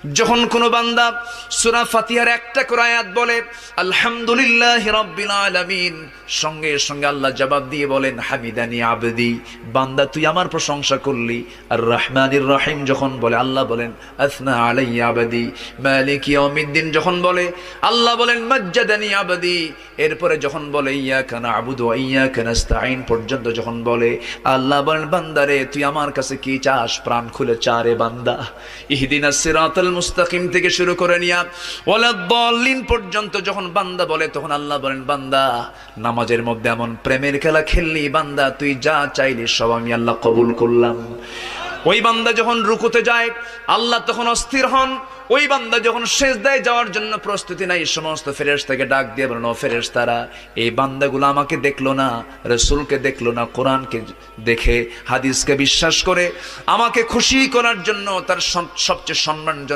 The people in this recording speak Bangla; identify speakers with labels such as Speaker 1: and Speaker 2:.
Speaker 1: যখন কোনো বান্দা সূরা ফাতিহার একটা করে আয়াত বলে আলহামদুলিল্লাহি রাব্বিল আলামিন, সঙ্গে সঙ্গে আল্লাহ জবাব দিয়ে বলেন হামিদানি আবদি, বান্দা তুই আমার প্রশংসা করলি। আর রহমানির রহিম যখন বলে আল্লাহ বলেন আসনা আলাইয়া আবদি। মালিক ইয়াউমিদ্দিন যখন বলে আল্লাহ বলেন মাজ্জাদানি আবদি। এরপরে যখন বলে ইয়াকা না'বুদু ওয়া ইয়াকা নাস্তাঈন পর্যন্ত যখন বলে আল্লাহ বলেন বান্দারে তুই আমার কাছে কি চাস, প্রাণ খুলে চারে বান্দা। ইহদিনাস সিরাতাল মুস্তাকিম থেকে শুরু করে নিয়া ওয়ালাদ-দাল্লিন পর্যন্ত যখন বান্দা বলে তখন আল্লাহ বলেন বান্দা নামাজের মধ্যে এমন প্রেমের খেলা খেললি বান্দা, তুই যা চাইলি সব আমি আল্লাহ কবুল করলাম। ওই বান্দা যখন রুকুতে যায় আল্লাহ তখন অস্থির হন। ওই বান্দা যখন সিজদায় যাওয়ার জন্য প্রস্তুতি নাই, সমস্ত ফেরেশতাকে ডাক দিয়ে বলেন ও ফেরেশতারা, এই বান্দাগুলো আমাকে দেখলো না, রাসূলকে দেখলো না, কোরআনকে দেখে হাদিসকে বিশ্বাস করে আমাকে খুশি করার জন্য তার সবচেয়ে সম্মানজনক